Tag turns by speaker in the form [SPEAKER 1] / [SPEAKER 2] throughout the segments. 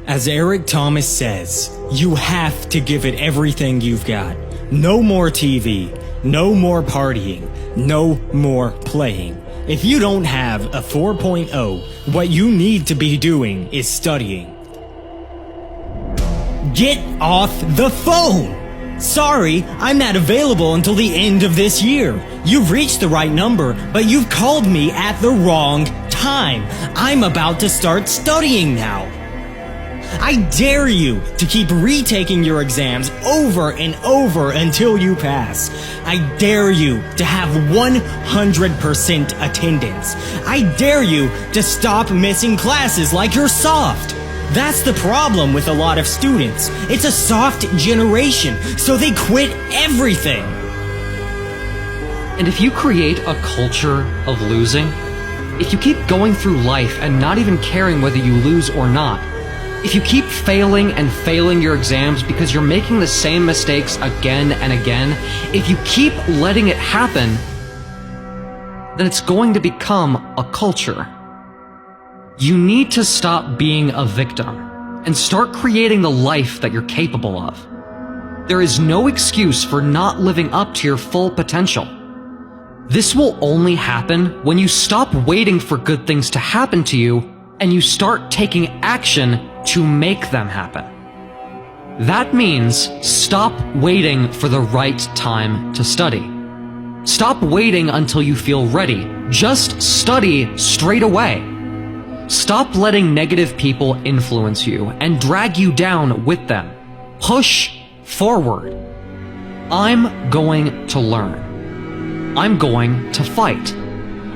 [SPEAKER 1] As Eric Thomas says, you have to give it everything you've got. No more TV, no more partying, no more playing. If you don't have a 4.0, what you need to be doing is studying. Get off the phone! Sorry, I'm not available until the end of this year. You've reached the right number, but you've called me at the wrong time. I'm about to start studying now. I dare you to keep retaking your exams over and over until you pass. I dare you to have 100% attendance. I dare you to stop missing classes like you're soft. That's the problem with a lot of students. It's a soft generation, so they quit everything.
[SPEAKER 2] And if you create a culture of losing, if you keep going through life and not even caring whether you lose or not, if you keep failing and failing your exams because you're making the same mistakes again and again, if you keep letting it happen, then it's going to become a culture. You need to stop being a victim and start creating the life that you're capable of. There is no excuse for not living up to your full potential. This will only happen when you stop waiting for good things to happen to you and you start taking action to make them happen. That means stop waiting for the right time to study. Stop waiting until you feel ready. Just study straight away. Stop letting negative people influence you and drag you down with them. Push forward. I'm going to learn. I'm going to fight.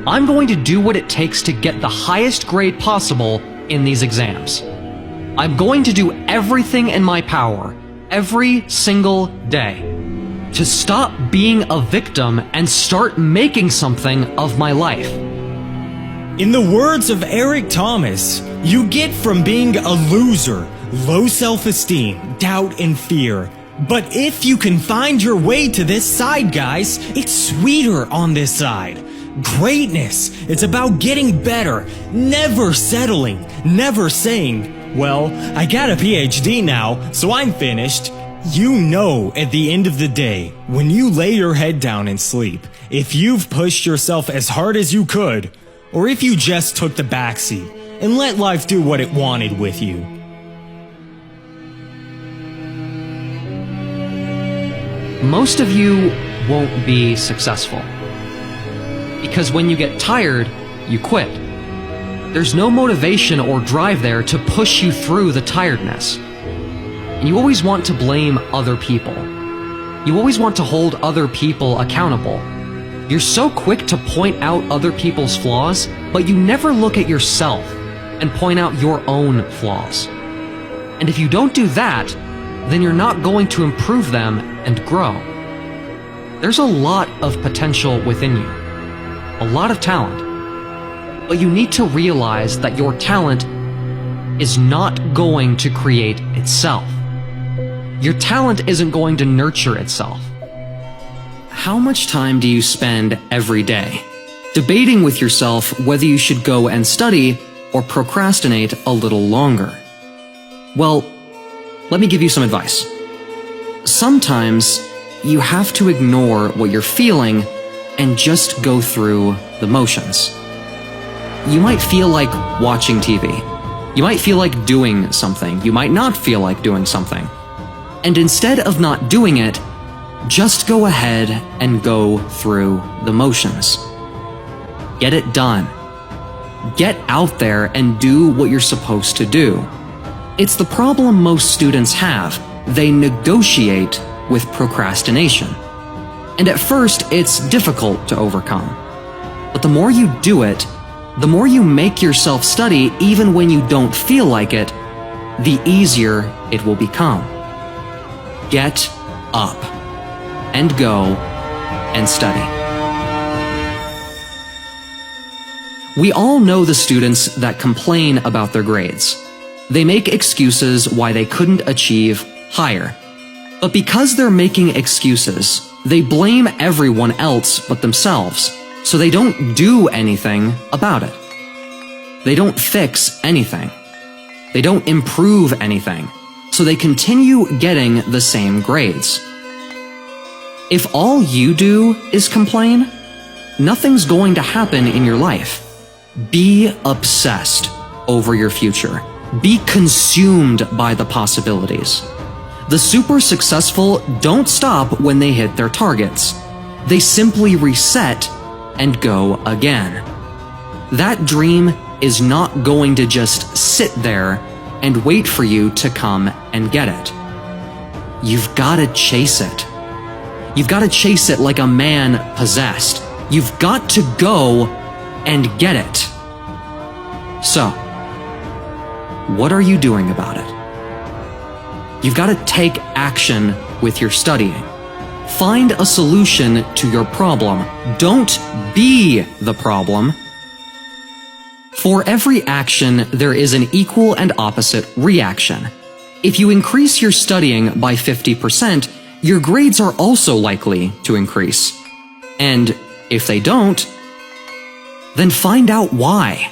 [SPEAKER 2] I'm going to do what it takes to get the highest grade possible in these exams. I'm going to do everything in my power, every single day, to stop being a victim and start making something of my life.
[SPEAKER 1] In the words of Eric Thomas, you get from being a loser, low self-esteem, doubt, and fear. But if you can find your way to this side, guys, it's sweeter on this side. Greatness, it's about getting better, never settling, never saying, well, I got a PhD now, so I'm finished. You know at the end of the day, when you lay your head down and sleep, if you've pushed yourself as hard as you could, or if you just took the backseat and let life do what it wanted with you.
[SPEAKER 2] Most of you won't be successful. Because when you get tired, you quit. There's no motivation or drive there to push you through the tiredness. And you always want to blame other people. You always want to hold other people accountable. You're so quick to point out other people's flaws, but you never look at yourself and point out your own flaws. And if you don't do that, then you're not going to improve them and grow. There's a lot of potential within you, a lot of talent. But you need to realize that your talent is not going to create itself. Your talent isn't going to nurture itself. How much time do you spend every day debating with yourself whether you should go and study or procrastinate a little longer? Well, let me give you some advice. Sometimes you have to ignore what you're feeling and just go through the motions. You might feel like watching TV. You might feel like doing something. You might not feel like doing something. And instead of not doing it, just go ahead and go through the motions. Get it done. Get out there and do what you're supposed to do. It's the problem most students have. They negotiate with procrastination. And at first, it's difficult to overcome. But the more you do it, the more you make yourself study even when you don't feel like it, the easier it will become. Get up and go and study. We all know the students that complain about their grades. They make excuses why they couldn't achieve higher. But because they're making excuses, they blame everyone else but themselves, so they don't do anything about it. They don't fix anything. They don't improve anything, so they continue getting the same grades. If all you do is complain, nothing's going to happen in your life. Be obsessed over your future. Be consumed by the possibilities. The super successful don't stop when they hit their targets. They simply reset and go again. That dream is not going to just sit there and wait for you to come and get it. You've got to chase it. You've got to chase it like a man possessed. You've got to go and get it. So, what are you doing about it? You've got to take action with your studying. Find a solution to your problem. Don't be the problem. For every action, there is an equal and opposite reaction. If you increase your studying by 50%, your grades are also likely to increase. And if they don't, then find out why.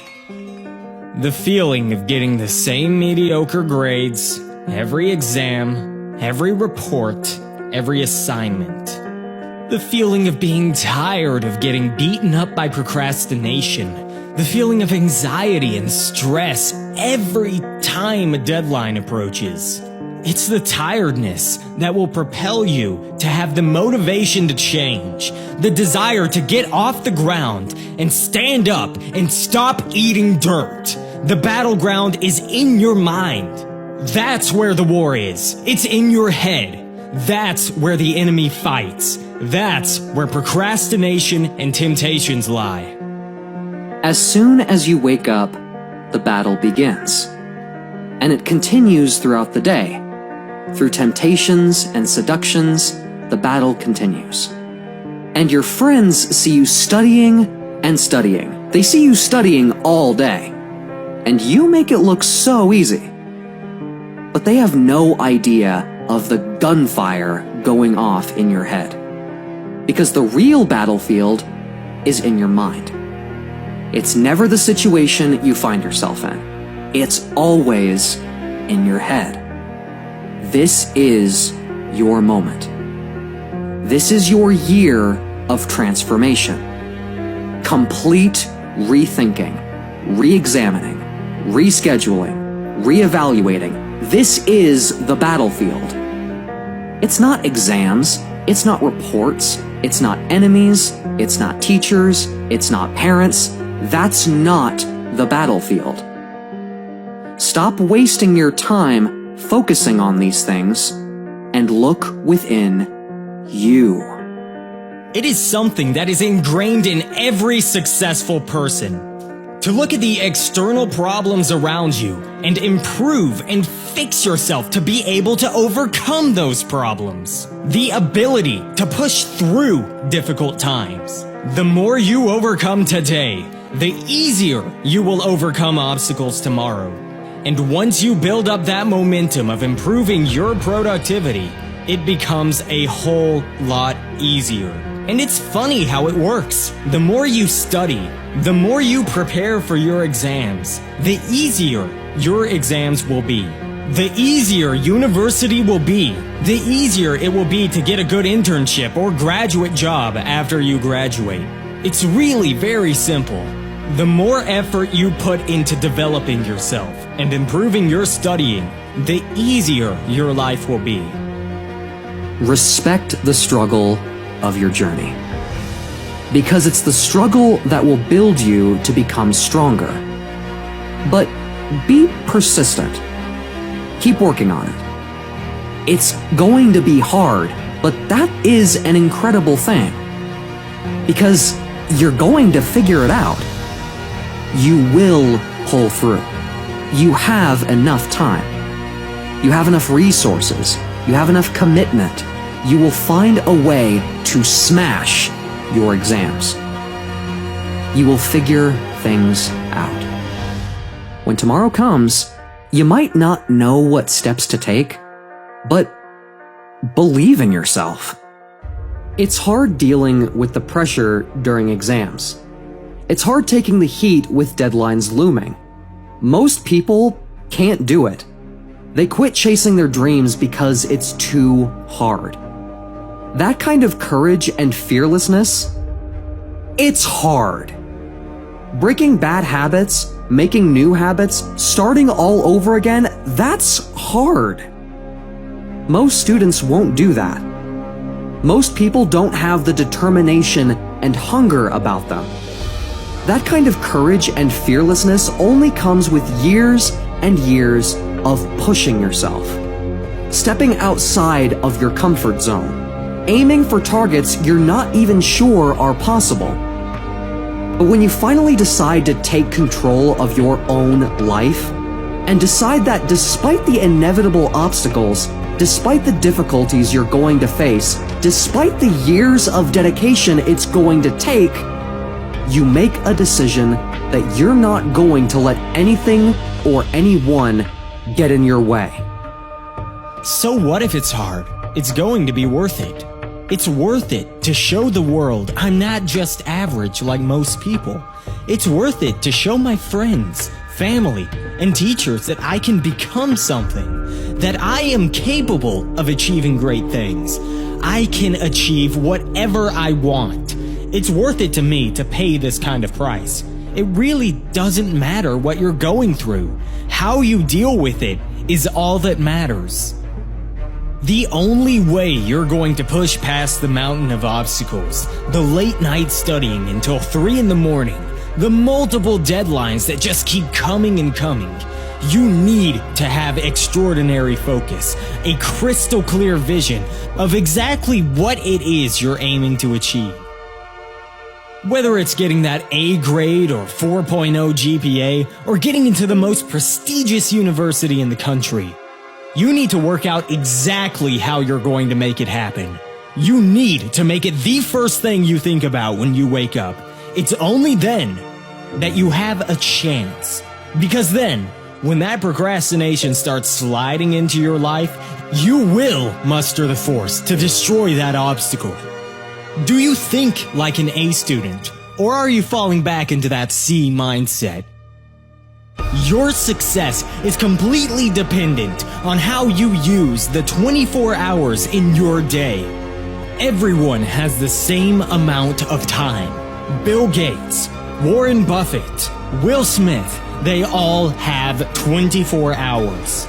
[SPEAKER 1] The feeling of getting the same mediocre grades, every exam, every report, every assignment. The feeling of being tired of getting beaten up by procrastination. The feeling of anxiety and stress every time a deadline approaches. It's the tiredness that will propel you to have the motivation to change, the desire to get off the ground and stand up and stop eating dirt. The battleground is in your mind. That's where the war is. It's in your head. That's where the enemy fights. That's where procrastination and temptations lie.
[SPEAKER 2] As soon as you wake up, the battle begins. And it continues throughout the day. Through temptations and seductions, the battle continues. And your friends see you studying and studying. They see you studying all day. And you make it look so easy. But they have no idea of the gunfire going off in your head. Because the real battlefield is in your mind. It's never the situation you find yourself in. It's always in your head. This is your moment. This is your year of transformation. Complete rethinking, re-examining, rescheduling, re-evaluating. This is the battlefield. It's not exams. It's not reports. It's not enemies. It's not teachers. It's not parents. That's not the battlefield. Stop wasting your time focusing on these things and look within you.
[SPEAKER 1] It is something that is ingrained in every successful person. To look at the external problems around you and improve and fix yourself to be able to overcome those problems. The ability to push through difficult times. The more you overcome today, the easier you will overcome obstacles tomorrow. And once you build up that momentum of improving your productivity, it becomes a whole lot easier. And it's funny how it works. The more you study, the more you prepare for your exams, the easier your exams will be. The easier university will be, the easier it will be to get a good internship or graduate job after you graduate. It's really very simple. The more effort you put into developing yourself and improving your studying, the easier your life will be.
[SPEAKER 2] Respect the struggle of your journey. Because it's the struggle that will build you to become stronger. But be persistent. Keep working on it. It's going to be hard, but that is an incredible thing. Because you're going to figure it out. You will pull through. You have enough time. You have enough resources. You have enough commitment. You will find a way to smash your exams. You will figure things out. When tomorrow comes, you might not know what steps to take, but believe in yourself. It's hard dealing with the pressure during exams. It's hard taking the heat with deadlines looming. Most people
[SPEAKER 3] can't do it. They quit chasing their dreams because it's too hard. That kind of courage and fearlessness, it's hard. Breaking bad habits, making new habits, starting all over again, that's hard. Most students won't do that. Most people don't have the determination and hunger about them. That kind of courage and fearlessness only comes with years and years of pushing yourself. Stepping outside of your comfort zone. Aiming for targets you're not even sure are possible. But when you finally decide to take control of your own life, and decide that despite the inevitable obstacles, despite the difficulties you're going to face, despite the years of dedication it's going to take, you make a decision that you're not going to let anything or anyone get in your way.
[SPEAKER 1] So what if it's hard? It's going to be worth it. It's worth it to show the world I'm not just average like most people. It's worth it to show my friends, family, and teachers that I can become something, that I am capable of achieving great things. I can achieve whatever I want. It's worth it to me to pay this kind of price. It really doesn't matter what you're going through. How you deal with it is all that matters. The only way you're going to push past the mountain of obstacles, the late night studying until 3 in the morning, the multiple deadlines that just keep coming and coming, you need to have extraordinary focus, a crystal clear vision of exactly what it is you're aiming to achieve. Whether it's getting that A grade or 4.0 GPA, or getting into the most prestigious university in the country, you need to work out exactly how you're going to make it happen. You need to make it the first thing you think about when you wake up. It's only then that you have a chance. Because then, when that procrastination starts sliding into your life, you will muster the force to destroy that obstacle. Do you think like an A student, or are you falling back into that C mindset? Your success is completely dependent on how you use the 24 hours in your day. Everyone has the same amount of time. Bill Gates, Warren Buffett, Will Smith, they all have 24 hours.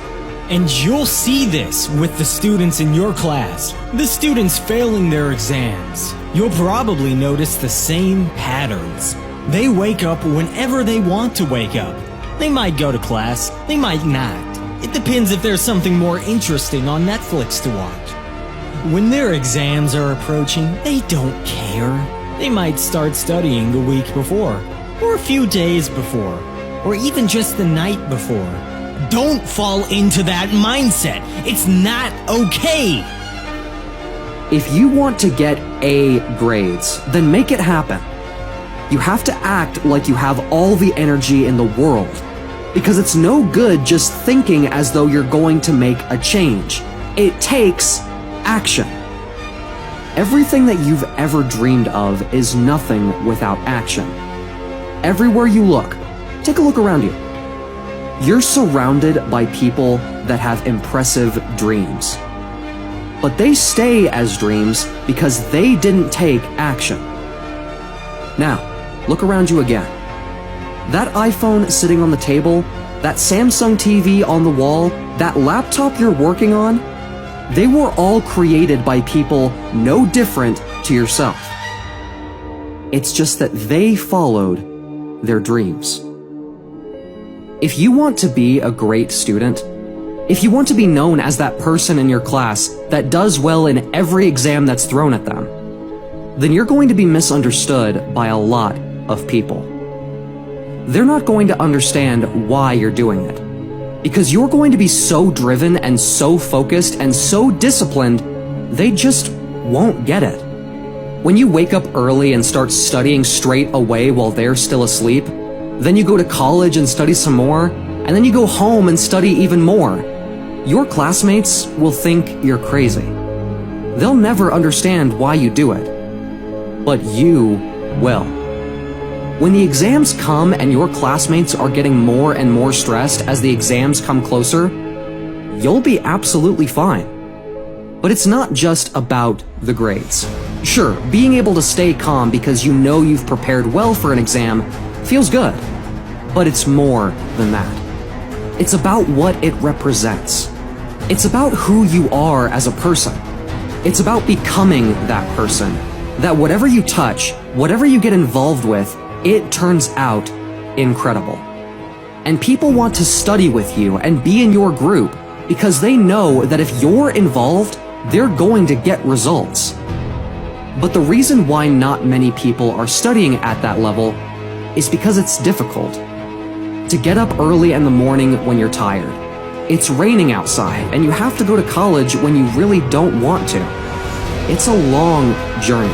[SPEAKER 1] And you'll see this with the students in your class, the students failing their exams. You'll probably notice the same patterns. They wake up whenever they want to wake up. They might go to class, they might not. It depends if there's something more interesting on Netflix to watch. When their exams are approaching, they don't care. They might start studying the week before, or a few days before, or even just the night before. Don't fall into that mindset. It's not okay.
[SPEAKER 3] If you want to get A grades, then make it happen. You have to act like you have all the energy in the world, because it's no good just thinking as though you're going to make a change. It takes action. Everything that you've ever dreamed of is nothing without action. Everywhere you look, take a look around you. You're surrounded by people that have impressive dreams. But they stay as dreams because they didn't take action. Now, look around you again. That iPhone sitting on the table, that Samsung TV on the wall, that laptop you're working on, they were all created by people no different to yourself. It's just that they followed their dreams. If you want to be a great student, if you want to be known as that person in your class that does well in every exam that's thrown at them, then you're going to be misunderstood by a lot of people. They're not going to understand why you're doing it, because you're going to be so driven and so focused and so disciplined, they just won't get it. When you wake up early and start studying straight away while they're still asleep, then you go to college and study some more, and then you go home and study even more, your classmates will think you're crazy. They'll never understand why you do it, but you will. When the exams come and your classmates are getting more and more stressed as the exams come closer, you'll be absolutely fine. But it's not just about the grades. Sure, being able to stay calm because you know you've prepared well for an exam feels good, but it's more than that. It's about what it represents. It's about who you are as a person. It's about becoming that person, that whatever you touch, whatever you get involved with, it turns out incredible. And people want to study with you and be in your group because they know that if you're involved, they're going to get results. But the reason why not many people are studying at that level is because it's difficult. To get up early in the morning when you're tired. It's raining outside and you have to go to college when you really don't want to. It's a long journey.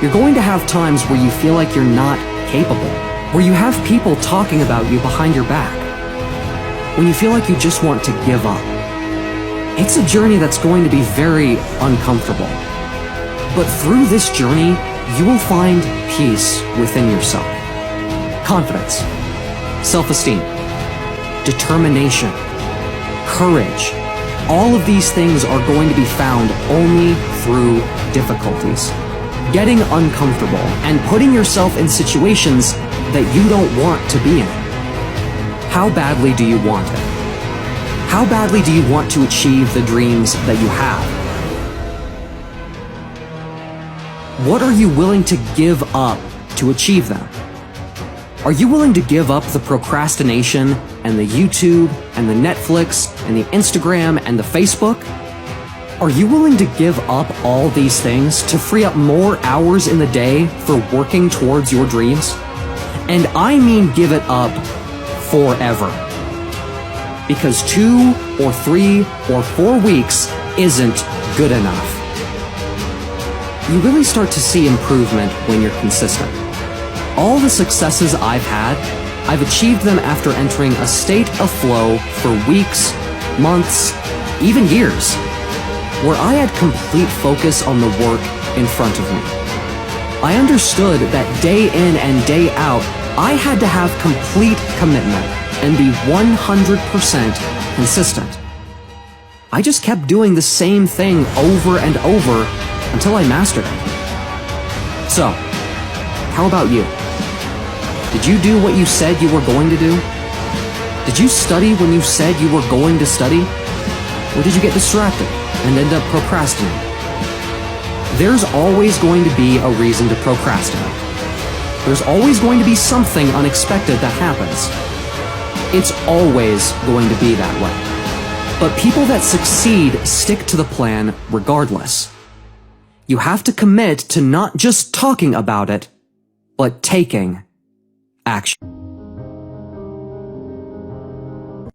[SPEAKER 3] You're going to have times where you feel like you're not capable, where you have people talking about you behind your back, when you feel like you just want to give up. It's a journey that's going to be very uncomfortable. But through this journey, you will find peace within yourself. Confidence, self-esteem, determination, courage. All of these things are going to be found only through difficulties. Getting uncomfortable and putting yourself in situations that you don't want to be in. How badly do you want it? How badly do you want to achieve the dreams that you have? What are you willing to give up to achieve them? Are you willing to give up the procrastination and the YouTube and the Netflix and the Instagram and the Facebook? Are you willing to give up all these things to free up more hours in the day for working towards your dreams? And I mean give it up forever. Because 2 or 3 or 4 weeks isn't good enough. You really start to see improvement when you're consistent. All the successes I've had, I've achieved them after entering a state of flow for weeks, months, even years, where I had complete focus on the work in front of me. I understood that day in and day out, I had to have complete commitment and be 100% consistent. I just kept doing the same thing over and over until I mastered it. So, how about you? Did you do what you said you were going to do? Did you study when you said you were going to study? Or did you get distracted and end up procrastinating? There's always going to be a reason to procrastinate. There's always going to be something unexpected that happens. It's always going to be that way. But people that succeed stick to the plan regardless. You have to commit to not just talking about it, but taking action.